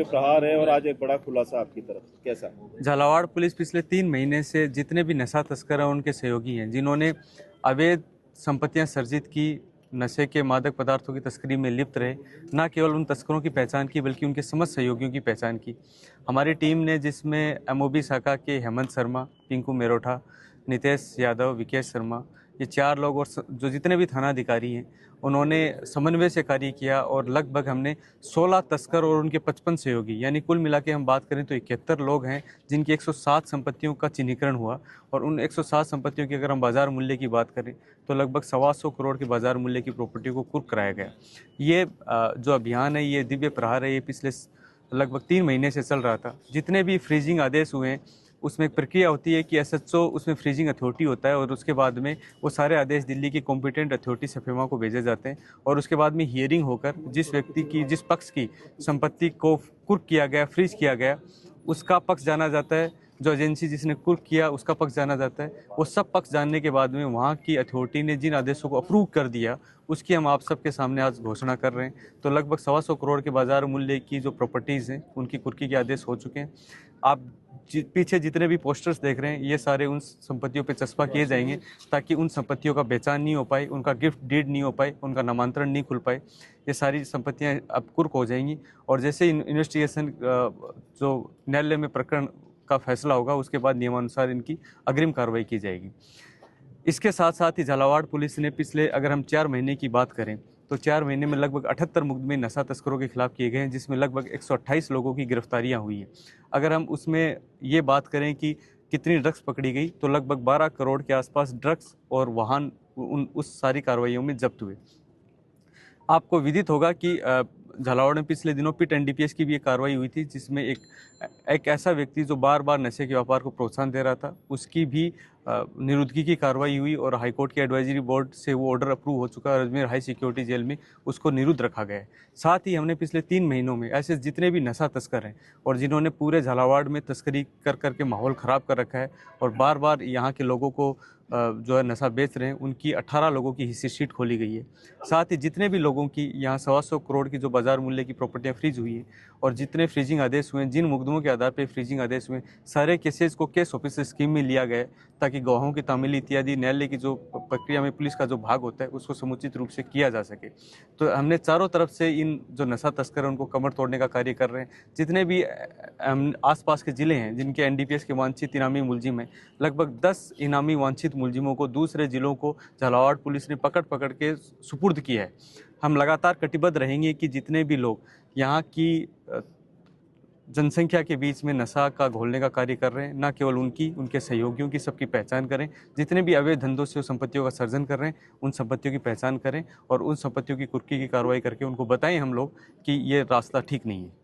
दिव्य प्रहार है और आज एक बड़ा खुलासा आपकी तरफ, कैसा? झालावाड़ पुलिस पिछले 3 महीने से जितने भी नशा तस्कर हैं उनके सहयोगी हैं, जिन्होंने अवैध संपत्तियां सर्जित की, नशे के मादक पदार्थों की तस्करी में लिप्त रहे, न केवल उन तस्करों की पहचान की बल्कि उनके समस्त सहयोगियों की पहचान की। हमारी टीम ने, जिसमें एमओबी शाखा के हेमंत शर्मा, पिंकू मेरोठा, नितेश यादव, विकेश शर्मा, ये 4 लोग और जो जितने भी थानाधिकारी हैं, उन्होंने समन्वय से कार्य किया और लगभग हमने 16 तस्कर और उनके 55 सहयोगी, यानी कुल मिला के हम बात करें तो 71 लोग हैं जिनकी 107 संपत्तियों का चिन्हीकरण हुआ। और उन 107 संपत्तियों की अगर हम बाजार मूल्य की बात करें तो लगभग 125 करोड़ के बाजार मूल्य की प्रॉपर्टी को कुर्क कराया गया। ये जो अभियान है, ये दिव्य प्रहार है, ये पिछले लगभग 3 महीने से चल रहा था। जितने भी फ्रीजिंग आदेश हुए हैं उसमें एक प्रक्रिया होती है कि एसएचओ उसमें फ्रीजिंग अथॉरिटी होता है और उसके बाद में वो सारे आदेश दिल्ली की कॉम्पिटेंट अथॉरिटी सफेमा को भेजे जाते हैं और उसके बाद में हियरिंग होकर जिस व्यक्ति की, जिस पक्ष की संपत्ति को कुर्क किया गया, फ्रीज किया गया, उसका पक्ष जाना जाता है। जो एजेंसी जिसने कुर्क किया उसका पक्ष जाना जाता है। वो सब पक्ष जानने के बाद में वहाँ की अथॉरिटी ने जिन आदेशों को अप्रूव कर दिया उसकी हम आप सबके सामने आज घोषणा कर रहे हैं। तो लगभग 125 करोड़ के बाजार मूल्य की जो प्रॉपर्टीज़ हैं उनकी कुर्की के आदेश हो चुके हैं। आप पीछे जितने भी पोस्टर्स देख रहे हैं ये सारे उन संपत्तियों पे चस्पा किए जाएंगे ताकि उन संपत्तियों का बेचान नहीं हो पाए, उनका गिफ्ट डीड नहीं हो पाए, उनका नामांतरण नहीं खुल पाए। ये सारी संपत्तियां अब कुर्क हो जाएंगी और जैसे इन्वेस्टिगेशन जो न्यायालय में प्रकरण का फैसला होगा उसके बाद नियमानुसार इनकी अग्रिम कार्रवाई की जाएगी। इसके साथ साथ ही झालावाड़ पुलिस ने पिछले, अगर हम 4 महीने की बात करें तो 4 महीने में लगभग 78 मुकदमे नशा तस्करों के खिलाफ किए गए हैं, जिसमें लगभग 128 लोगों की गिरफ्तारियां हुई हैं। अगर हम उसमें ये बात करें कि कितनी ड्रग्स पकड़ी गई तो लगभग 12 करोड़ के आसपास ड्रग्स और वाहन उस सारी कार्रवाइयों में जब्त हुए। आपको विदित होगा कि झालावाड़ में पिछले दिनों पिट एनडीपीएस की भी एक कार्रवाई हुई थी, जिसमें एक ऐसा व्यक्ति जो बार बार नशे के व्यापार को प्रोत्साहन दे रहा था उसकी भी निरुद्धगी की कार्रवाई हुई और हाईकोर्ट के एडवाइजरी बोर्ड से वो ऑर्डर अप्रूव हो चुका है और अजमेर हाई सिक्योरिटी जेल में उसको निरुद्ध रखा गया है। साथ ही हमने पिछले 3 महीनों में ऐसे जितने भी नशा तस्कर हैं और जिन्होंने पूरे झालावाड़ में तस्करी कर करके माहौल ख़राब कर रखा है और बार बार यहाँ के लोगों को जो है नशा बेच रहे हैं, उनकी 18 लोगों की हिस्ट्री शीट खोली गई है। साथ ही जितने भी लोगों की यहाँ 125 करोड़ की जो बाजार मूल्य की प्रॉपर्टियाँ फ्रीज हुई हैं और जितने फ्रीजिंग आदेश हुए हैं, जिन मुकदमों के आधार पर फ्रीजिंग आदेश हुए, सारे केसेस को केस ऑफिसर स्कीम में लिया गया ताकि गवाहों की तामील इत्यादि न्यायालय की जो प्रक्रिया में पुलिस का जो भाग होता है उसको समुचित रूप से किया जा सके। तो हमने चारों तरफ से इन जो नशा तस्कर हैं उनको कमर तोड़ने का कार्य कर रहे हैं। जितने भी आसपास के ज़िले हैं जिनके एनडीपीएस के वांछित इनामी मुलजिम हैं, लगभग 10 इनामी वांछित मुलजिमों को दूसरे ज़िलों को झालावाड़ पुलिस ने पकड़ के सुपुर्द किया है। हम लगातार कटिबद्ध रहेंगे कि जितने भी लोग यहाँ की जनसंख्या के बीच में नशा का घोलने का कार्य कर रहे हैं, न केवल उनकी, उनके सहयोगियों की सबकी पहचान करें। जितने भी अवैध धंधों से संपत्तियों का सर्जन कर रहे हैं उन संपत्तियों की पहचान करें और उन संपत्तियों की कुर्की की कार्रवाई करके उनको बताएं हम लोग कि ये रास्ता ठीक नहीं है।